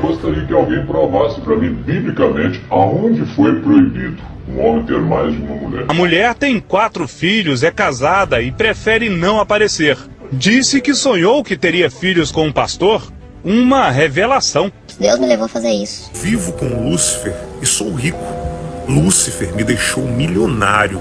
Gostaria que alguém provasse para mim, biblicamente, aonde foi proibido um homem ter mais de uma mulher. A mulher tem 4 filhos, é casada e prefere não aparecer. Disse que sonhou que teria filhos com um pastor. Uma revelação. Deus me levou a fazer isso. Vivo com Lúcifer e sou rico. Lúcifer me deixou milionário.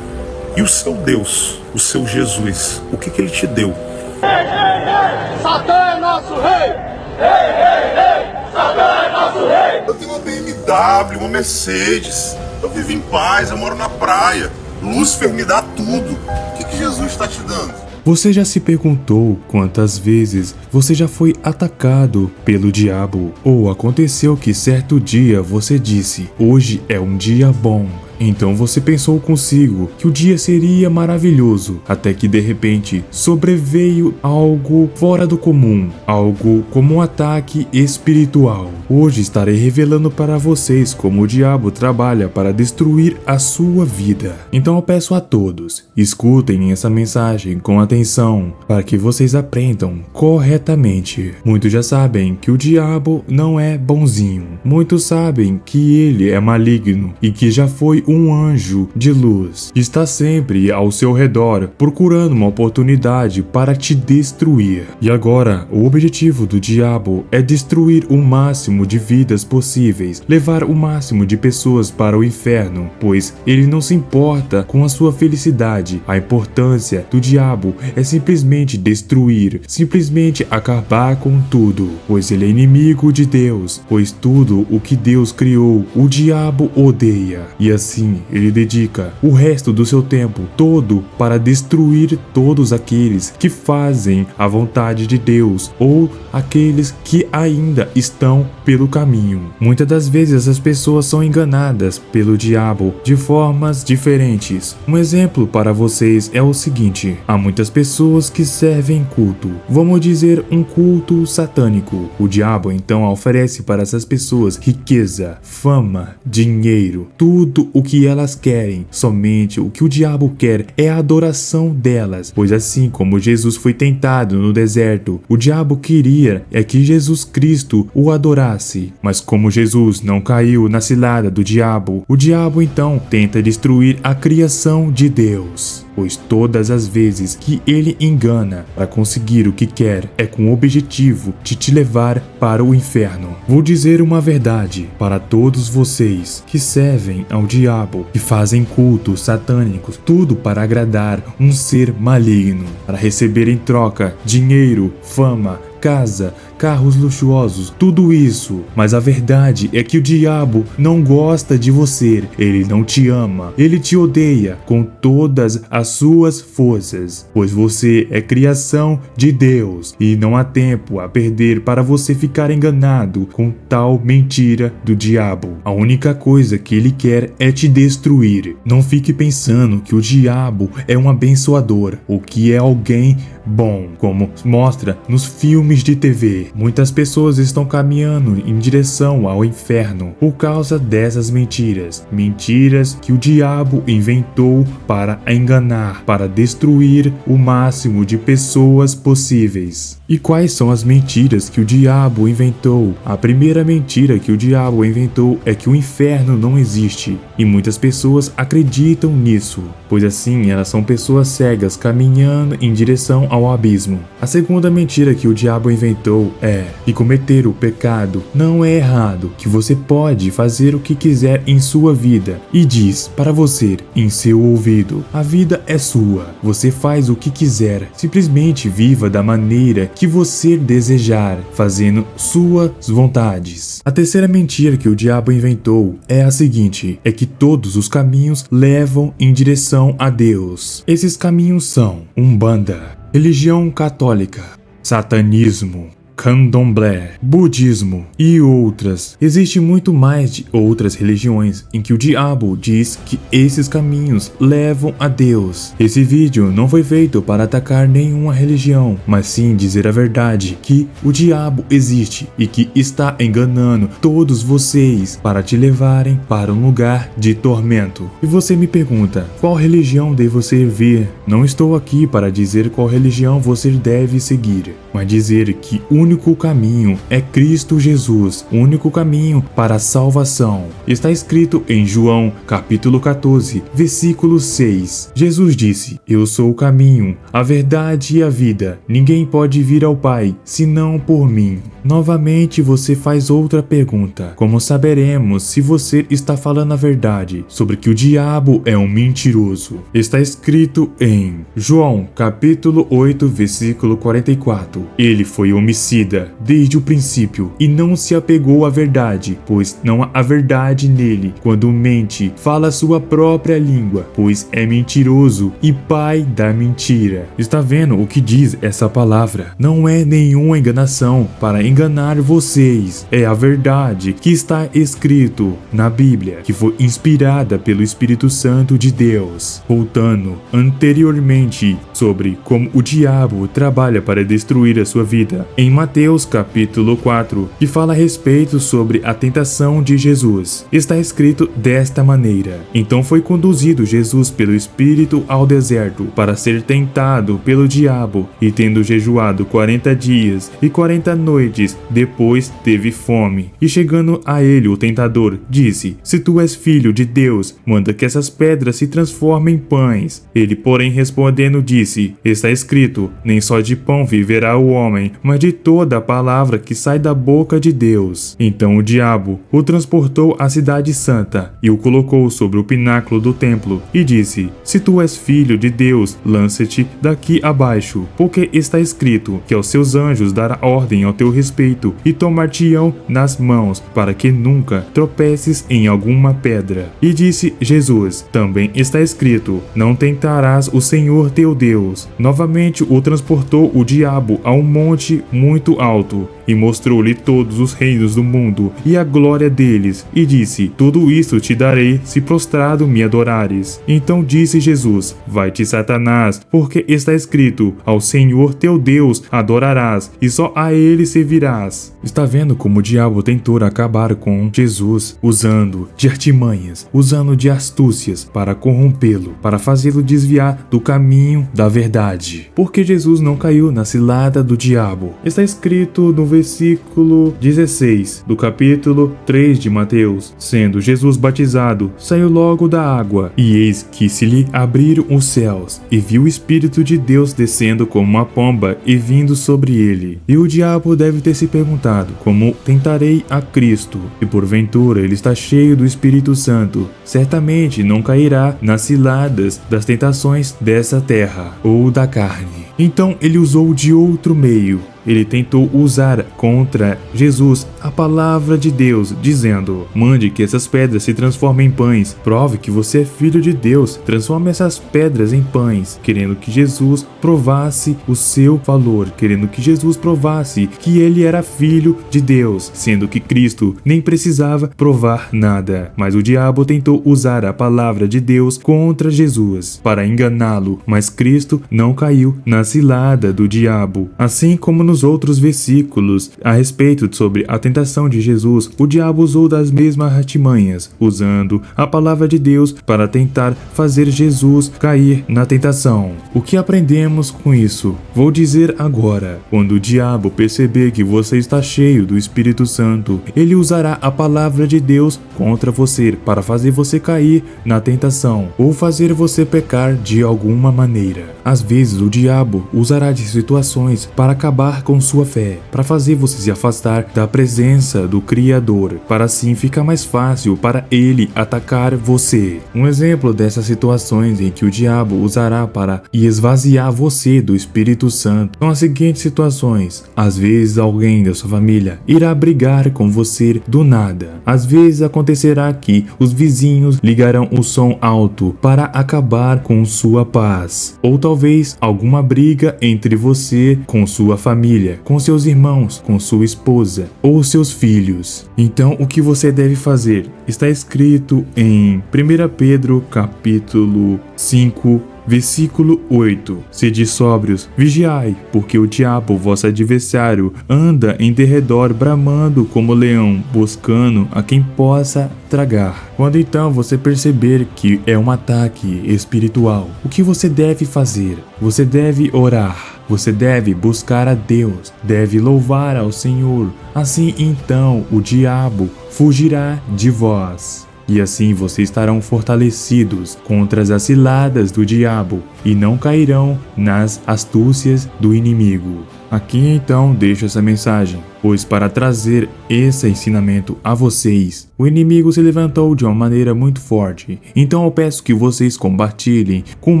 E o seu Deus, o seu Jesus, o que ele te deu? Ei, ei, ei! Satã é nosso rei! Ei, ei, ei! Satã é nosso rei! Eu tenho uma BMW, uma Mercedes. Eu vivo em paz, eu moro na praia. Lúcifer me dá tudo. O que Jesus está te dando? Você já se perguntou quantas vezes você já foi atacado pelo diabo? Ou aconteceu que certo dia você disse, hoje é um dia bom. Então você pensou consigo que o dia seria maravilhoso, até que de repente sobreveio algo fora do comum, algo como um ataque espiritual. Hoje estarei revelando para vocês como o diabo trabalha para destruir a sua vida. Então eu peço a todos, escutem essa mensagem com atenção, para que vocês aprendam corretamente. Muitos já sabem que o diabo não é bonzinho, muitos sabem que ele é maligno e que já foi um anjo de luz. Está sempre ao seu redor, procurando uma oportunidade para te destruir. E agora, o objetivo do diabo é destruir o máximo de vidas possíveis, levar o máximo de pessoas para o inferno, pois ele não se importa com a sua felicidade. A importância do diabo é simplesmente destruir, simplesmente acabar com tudo, pois ele é inimigo de Deus, pois tudo o que Deus criou, o diabo odeia. E assim, ele dedica o resto do seu tempo todo para destruir todos aqueles que fazem a vontade de Deus ou aqueles que ainda estão pelo caminho. Muitas das vezes as pessoas são enganadas pelo diabo de formas diferentes. Um exemplo para vocês é o seguinte: há muitas pessoas que servem culto, vamos dizer um culto satânico. O diabo então oferece para essas pessoas riqueza, fama, dinheiro, tudo o que elas querem. Somente o que o diabo quer é a adoração delas, pois assim como Jesus foi tentado no deserto, o diabo queria é que Jesus Cristo o adorasse. Mas como Jesus não caiu na cilada do diabo, o diabo então tenta destruir a criação de Deus, pois todas as vezes que ele engana para conseguir o que quer é com o objetivo de te levar para o inferno. Vou dizer uma verdade para todos vocês que servem ao diabo, que fazem cultos satânicos, tudo para agradar um ser maligno, para receber em troca dinheiro, fama, casa, carros luxuosos, tudo isso. Mas a verdade é que o diabo não gosta de você, ele não te ama, ele te odeia com todas as suas forças, pois você é criação de Deus e não há tempo a perder para você ficar enganado com tal mentira do diabo. A única coisa que ele quer é te destruir. Não fique pensando que o diabo é um abençoador ou que é alguém bom, como mostra nos filmes de TV. Muitas pessoas estão caminhando em direção ao inferno por causa dessas mentiras. Mentiras que o diabo inventou para enganar, para destruir o máximo de pessoas possíveis. E quais são as mentiras que o diabo inventou? A primeira mentira que o diabo inventou é que o inferno não existe. E muitas pessoas acreditam nisso, pois assim elas são pessoas cegas caminhando em direção ao abismo. A segunda mentira que o diabo inventou é que cometer o pecado não é errado, que você pode fazer o que quiser em sua vida, e diz para você em seu ouvido: a vida é sua, você faz o que quiser, simplesmente viva da maneira que você desejar, fazendo suas vontades. A terceira mentira que o diabo inventou é a seguinte: é que todos os caminhos levam em direção a Deus. Esses caminhos são Umbanda, religião católica, satanismo, candomblé, budismo e outras. Existe muito mais de outras religiões em que o diabo diz que esses caminhos levam a Deus. Esse vídeo não foi feito para atacar nenhuma religião, mas sim dizer a verdade, que o diabo existe e que está enganando todos vocês para te levarem para um lugar de tormento. E você me pergunta, qual religião devo servir? Não estou aqui para dizer qual religião você deve seguir, mas dizer que o único caminho é Cristo Jesus, o único caminho para a salvação. Está escrito em João, capítulo 14, versículo 6. Jesus disse: Eu sou o caminho, a verdade e a vida. Ninguém pode vir ao Pai, senão por mim. Novamente você faz outra pergunta: como saberemos se você está falando a verdade sobre que o diabo é um mentiroso? Está escrito em João, capítulo 8, versículo 44. Ele foi homicida desde o princípio e não se apegou à verdade, pois não há verdade nele. Quando mente, fala sua própria língua, pois é mentiroso e pai da mentira. Está vendo o que diz essa palavra? Não é nenhuma enganação para enganar vocês. É a verdade que está escrito na Bíblia, que foi inspirada pelo Espírito Santo de Deus. Voltando anteriormente sobre como o diabo trabalha para destruir a sua vida, em Mateus capítulo 4, que fala a respeito sobre a tentação de Jesus, está escrito desta maneira: então foi conduzido Jesus pelo Espírito ao deserto para ser tentado pelo diabo, e tendo jejuado 40 dias e 40 noites, depois teve fome. E chegando a ele o tentador disse: se tu és filho de Deus, manda que essas pedras se transformem em pães. Ele, porém, respondendo disse: está escrito, nem só de pão viverá o homem, mas de toda a palavra que sai da boca de Deus. Então o diabo o transportou à cidade santa e o colocou sobre o pináculo do templo e disse: se tu és filho de Deus, lança-te daqui abaixo, porque está escrito que aos seus anjos dará ordem ao teu respeito e tomar-te-ão nas mãos, para que nunca tropeces em alguma pedra. E disse Jesus: também está escrito, não tentarás o Senhor teu Deus. Novamente o transportou o diabo a um monte muito alto e mostrou-lhe todos os reinos do mundo e a glória deles, e disse: tudo isso te darei se prostrado me adorares. Então disse Jesus: vai-te, Satanás, porque está escrito, ao Senhor teu Deus adorarás e só a ele servirás. Está vendo como o diabo tentou acabar com Jesus, usando de artimanhas, usando de astúcias para corrompê-lo, para fazê-lo desviar do caminho da verdade. Porque Jesus não caiu na cilada do diabo. Está escrito no versículo 16 do capítulo 3 de Mateus: sendo Jesus batizado, saiu logo da água, e eis que se lhe abriram os céus, e viu o Espírito de Deus descendo como uma pomba e vindo sobre ele. E o diabo deve ter se perguntado: como tentarei a Cristo? E porventura ele está cheio do Espírito Santo, certamente não cairá nas ciladas das tentações dessa terra ou da carne. Então ele usou de outro meio. Ele tentou usar contra Jesus a palavra de Deus, dizendo: mande que essas pedras se transformem em pães. Prove que você é filho de Deus. Transforme essas pedras em pães. Querendo que Jesus provasse o seu valor. Querendo que Jesus provasse que ele era filho de Deus. Sendo que Cristo nem precisava provar nada. Mas o diabo tentou usar a palavra de Deus contra Jesus para enganá-lo. Mas Cristo não caiu na cilada do diabo. Assim como nos outros versículos a respeito sobre a tentação de Jesus, o diabo usou das mesmas artimanhas, usando a palavra de Deus para tentar fazer Jesus cair na tentação. O que aprendemos com isso? Vou dizer agora: quando o diabo perceber que você está cheio do Espírito Santo, ele usará a palavra de Deus contra você para fazer você cair na tentação ou fazer você pecar de alguma maneira. Às vezes o diabo usará de situações para acabar com sua fé, para fazer você se afastar da presença do Criador, para assim ficar mais fácil para ele atacar você. Um exemplo dessas situações em que o diabo usará para esvaziar você do Espírito Santo são as seguintes situações: às vezes alguém da sua família irá brigar com você do nada. Às vezes acontecerá que os vizinhos ligarão o som alto para acabar com sua paz. Ou talvez alguma briga entre você com sua família, com seus irmãos, com sua esposa ou seus filhos. Então o que você deve fazer? Está escrito em 1 Pedro capítulo 5, versículo 8: sede sóbrios, vigiai, porque o diabo, vosso adversário, anda em derredor bramando como leão, buscando a quem possa tragar. Quando então você perceber que é um ataque espiritual, o que você deve fazer? Você deve orar. Você deve buscar a Deus, deve louvar ao Senhor. Assim então o diabo fugirá de vós. E assim vocês estarão fortalecidos contra as ciladas do diabo e não cairão nas astúcias do inimigo. Aqui então deixo essa mensagem, pois para trazer esse ensinamento a vocês, o inimigo se levantou de uma maneira muito forte. Então eu peço que vocês compartilhem com o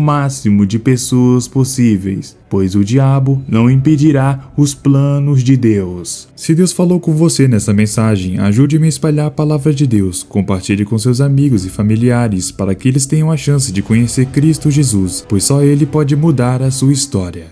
máximo de pessoas possíveis, pois o diabo não impedirá os planos de Deus. Se Deus falou com você nessa mensagem, ajude-me a espalhar a palavra de Deus. Compartilhe com seus amigos e familiares para que eles tenham a chance de conhecer Cristo Jesus, pois só Ele pode mudar a sua história.